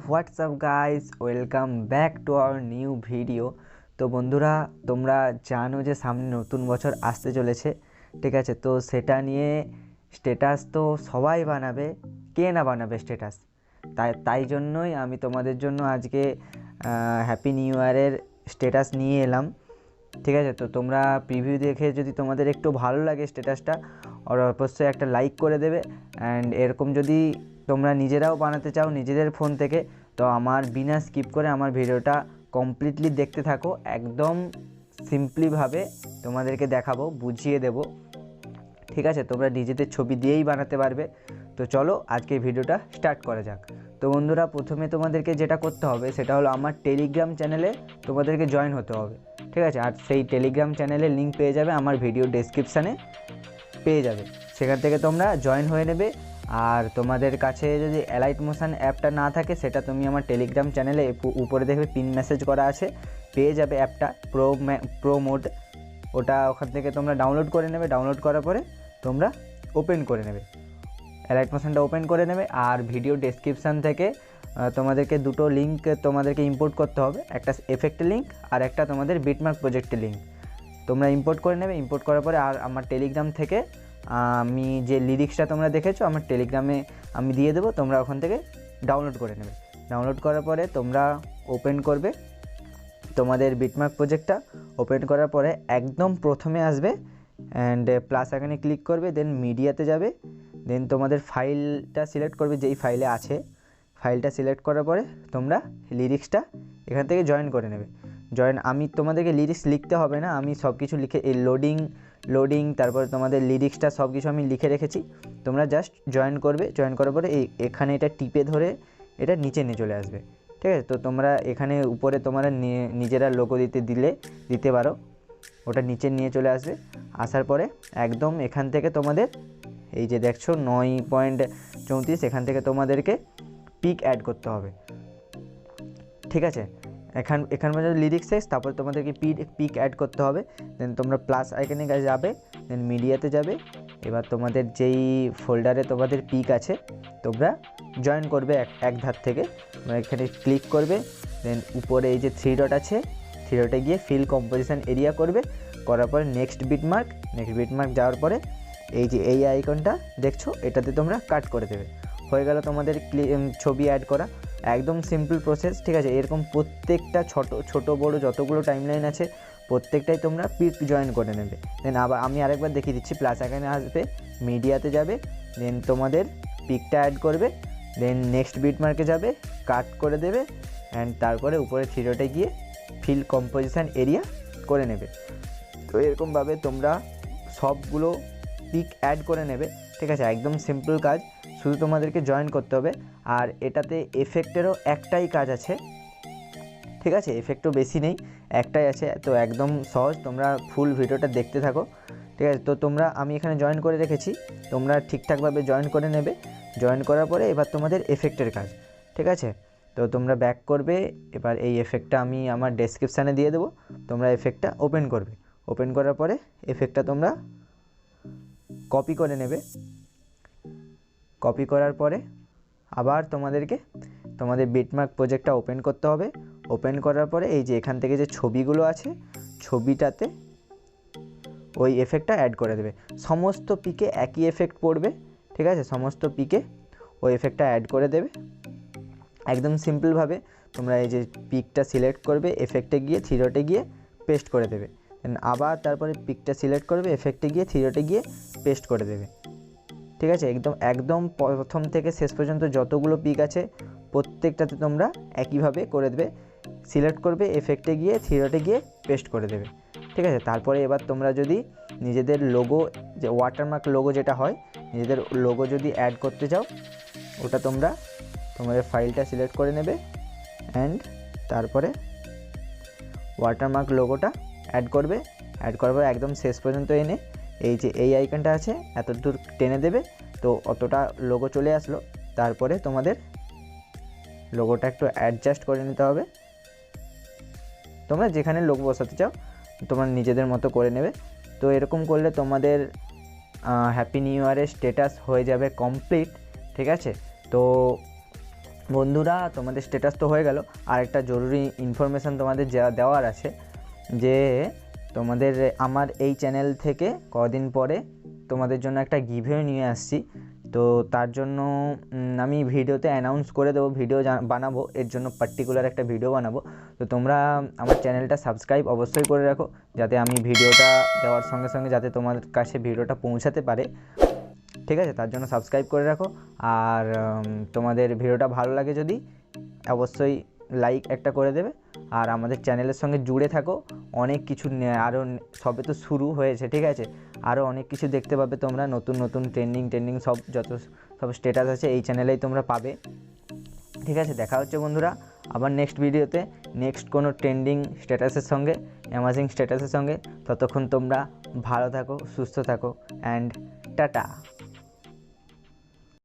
WhatsApp guys, welcome back to our new video. তো বন্ধুরা, তোমরা জানো যে সামনে নতুন বছর আসতে চলেছে, ঠিক আছে? তো সেটা নিয়ে স্ট্যাটাস তো সবাই বানাবে, কে না বানাবে স্ট্যাটাস। তাই জন্যই আমি তোমাদের জন্য আজকে হ্যাপি নিউ ইয়ারের স্ট্যাটাস নিয়ে এলাম, ঠিক আছে? তো তোমরা প্রিভিউ দেখে যদি তোমাদের একটু ভালো লাগে স্ট্যাটাসটা, আর অবশ্যই একটা লাইক করে দেবে। অ্যান্ড এরকম যদি তোমরা নিজেরাও বানাতে চাও নিজেদের ফোন থেকে, তো আমার বিনা স্কিপ করে আমার ভিডিওটা কমপ্লিটলি দেখতে থাকো। একদম সিম্পলিভাবে তোমাদেরকে দেখাবো, বুঝিয়ে দেবো, ঠিক আছে? তোমরা নিজেদের ছবি দিয়েই বানাতে পারবে। তো চলো আজকে ভিডিওটা স্টার্ট করা যাক। তো বন্ধুরা, প্রথমে তোমাদেরকে যেটা করতে হবে সেটা হলো আমার টেলিগ্রাম চ্যানেলে তোমাদেরকে জয়েন হতে হবে, ঠিক আছে? আর সেই টেলিগ্রাম চ্যানেলের লিঙ্ক পেয়ে যাবে আমার ভিডিও ডেসক্রিপশানে, পেয়ে যাবে। সেখান থেকে তোমরা জয়েন হয়ে নেবে। আর তোমাদের কাছে যদি অ্যালাইট মোশন অ্যাপটা না থাকে, সেটা তুমি আমার টেলিগ্রাম চ্যানেলে উপরে দেখবে পিন মেসেজ করা আছে, পেয়ে যাবে অ্যাপটা প্রো মোড। ওটা ওখান থেকে তোমরা ডাউনলোড করে নেবে। ডাউনলোড করার পরে তোমরা ওপেন করে নেবে, অ্যালাইট মোশনটা ওপেন করে নেবে। আর ভিডিও ডেসক্রিপশান থেকে তোমাদেরকে দুটো লিঙ্ক তোমাদেরকে ইম্পোর্ট করতে হবে, একটা এফেক্টের লিঙ্ক আর একটা তোমাদের বিটমার্ক প্রজেক্টের লিঙ্ক। তোমরা ইম্পোর্ট করে নেবে। ইম্পোর্ট করার পরে আর আমার টেলিগ্রাম থেকে আমি যে লিরিক্সটা তোমরা দেখেছো আমার টেলিগ্রামে আমি দিয়ে দেবো, তোমরা ওখান থেকে ডাউনলোড করে নেবে। ডাউনলোড করার পরে তোমরা ওপেন করবে তোমাদের বিটমার্ক প্রজেক্টটা। ওপেন করার পরে একদম প্রথমে আসবে অ্যান্ড প্লাস আইকনে ক্লিক করবে, দেন মিডিয়াতে যাবে, দেন তোমাদের ফাইলটা সিলেক্ট করবে যেই ফাইলে আছে। ফাইলটা সিলেক্ট করার পরে তোমরা লিরিক্সটা এখান থেকে জয়েন করে নেবে। আমি তোমাদেরকে লিরিক্স লিখতে হবে না, আমি সব কিছু লিখে এই লোডিং তারপরে তোমাদের লিরিক্সটা সব কিছু আমি লিখে রেখেছি। তোমরা জাস্ট জয়েন করবে। জয়েন করার পরে এখানে এটা টিপে ধরে এটা নিচে নিয়ে চলে আসবে, ঠিক আছে? তো তোমরা এখানে উপরে তোমরা নিজেরা লোগো দিতে পারো, ওটা নিচে নিয়ে চলে আসবে। আসার পরে একদম এখান থেকে তোমাদের এই যে দেখছো 9.34, এখান থেকে তোমাদেরকে পিক অ্যাড করতে হবে, ঠিক আছে? এখান পর্যন্ত লিরিক্স শেষ, তারপর তোমাদেরকে পিক অ্যাড করতে হবে। দেন তোমরা প্লাস আইকনে যাবে, দেন মিডিয়াতে যাবে। এবার তোমাদের যেই ফোল্ডারে তোমাদের পিক আছে তোমরা জয়েন করবে এক ধার থেকে। এখানে ক্লিক করবে, দেন উপরে এই যে 3 ডট আছে, 3 ডটে গিয়ে ফিল কম্পোজিশন এরিয়া করবে। করার পরে নেক্সট বিটমার্ক যাওয়ার পরে এই যে এই আইকনটা দেখছো, এটাতে তোমরা কাট করে দেবে। হয়ে গেল তোমাদের ছবি অ্যাড করা। একদম সিম্পল প্রসেস, ঠিক আছে? এরকম প্রত্যেকটা ছোট বড় যতগুলো টাইমলাইন আছে প্রত্যেকটাই তোমরা পিক জয়েন করে নেবে। দেন আবার আমি আরেকবার দেখিয়ে দিচ্ছি, প্লাস আইকনে আসবে, মিডিয়াতে যাবে, দেন তোমাদের পিকটা অ্যাড করবে, দেন নেক্সট বিটমার্কে যাবে, কাট করে দেবে, অ্যান্ড তারপরে উপরে 3 ডটে গিয়ে ফিল কম্পোজিশন এরিয়া করে নেবে। তো এরকমভাবে তোমরা সবগুলো পিক অ্যাড করে নেবে, ঠিক আছে? একদম সিম্পল কাজ, শুধু তোমাদেরকে জয়েন করতে হবে। আর এটাতে এফেক্টেরও একটাই কাজ আছে, ঠিক আছে? এফেক্টও বেশি নেই, একটাই আছে। তো একদম সহজ, তোমরা ফুল ভিডিওটা দেখতে থাকো, ঠিক আছে? তো আমি এখানে জয়েন করে রেখেছি, তোমরা ঠিকঠাকভাবে জয়েন করে নেবে। জয়েন করার পরে এবার তোমাদের এফেক্টের কাজ, ঠিক আছে? তো তোমরা ব্যাক করবে। এবার এই এফেক্টটা আমি আমার ডেসক্রিপশানে দিয়ে দেবো, তোমরা এফেক্টটা ওপেন করবে। ওপেন করার পরে এফেক্টটা তোমরা কপি করে নেবে। কপি করার পরে আবার তোমাদের বিটমার্ক প্রজেক্টটা ওপেন করতে হবে। ওপেন করার পরে এই যে এখান থেকে যে ছবিগুলো আছে, ছবিটাতে ওই এফেক্টটা অ্যাড করে দেবে। সমস্ত পিকে একই এফেক্ট পড়বে, ঠিক আছে? সমস্ত পিকে ওই এফেক্টটা অ্যাড করে দেবে। একদম সিম্পলভাবে তোমরা এই যে পিকটা সিলেক্ট করবে, এফেক্টে গিয়ে 3 ডটে গিয়ে পেস্ট করে দেবে। আবার তারপরে পিকটা সিলেক্ট করবে, এফেক্টে গিয়ে 3 ডটে গিয়ে পেস্ট করে দেবে, ঠিক আছে? একদম প্রথম থেকে শেষ পর্যন্ত যতগুলো পিক আছে প্রত্যেকটাতে তোমরা একইভাবে করে দেবে। সিলেক্ট করবে, এফেক্টে গিয়ে 3 ডটে গিয়ে পেস্ট করে দেবে, ঠিক আছে? তারপরে এবার তোমরা যদি নিজেদের লোগো, যে ওয়াটারমার্ক লোগো যেটা হয়, নিজেদের লোগো যদি অ্যাড করতে চাও, ওটা তোমাদের ফাইলটা সিলেক্ট করে নেবে অ্যান্ড তারপরে ওয়াটারমার্ক লোগোটা অ্যাড করবে। অ্যাড করার পরে একদম শেষ পর্যন্ত এনে এই যে এই আইকনটা আছে এত দূর টেনে দেবে, তো অতটা লোগো চলে আসলো। তারপরে তোমাদের লোগোটা একটু অ্যাডজাস্ট করে নিতে হবে। তোমরা যেখানে লোগো বসাতে চাও তোমরা নিজেদের মতো করে নেবে। তো এরকম করলে তোমাদের হ্যাপি নিউ ইয়ারের স্ট্যাটাস হয়ে যাবে কমপ্লিট, ঠিক আছে? তো বন্ধুরা তোমাদের স্ট্যাটাস তো হয়ে গেল, আর একটা জরুরি ইনফরমেশান তোমাদের দেওয়ার আছে যে তোমাদের আমার এই চ্যানেল থেকে কদিন পরে তোমাদের জন্য একটা গিভওয়ে নিয়ে আসছি। তো তার জন্য আমি ভিডিওতে অ্যানাউন্স করে দেবো, ভিডিও বানাবো, এর জন্য পার্টিকুলার একটা ভিডিও বানাবো। তো তোমরা আমার চ্যানেলটা সাবস্ক্রাইব অবশ্যই করে রাখো, যাতে আমি ভিডিওটা দেওয়ার সঙ্গে সঙ্গে যাতে তোমার কাছে ভিডিওটা পৌঁছাতে পারে, ঠিক আছে? তার জন্য সাবস্ক্রাইব করে রাখো। আর তোমাদের ভিডিওটা ভালো লাগে যদি অবশ্যই লাইক একটা করে দেবে, আর আমাদের চ্যানেলের সঙ্গে জুড়ে থাকো। অনেক কিছু আরও সবে তো শুরু হয়েছে, ঠিক আছে? আরও অনেক কিছু দেখতে পাবে তোমরা, নতুন নতুন ট্রেন্ডিং সব স্ট্যাটাস আছে এই চ্যানেলেই তোমরা পাবে, ঠিক আছে? দেখা হচ্ছে বন্ধুরা আবার নেক্সট ভিডিওতে, নেক্সট কোনো ট্রেন্ডিং স্ট্যাটাসের সঙ্গে, অ্যামাজিং স্ট্যাটাসের সঙ্গে। ততক্ষণ তোমরা ভালো থাকো, সুস্থ থাকো, অ্যান্ড টাটা।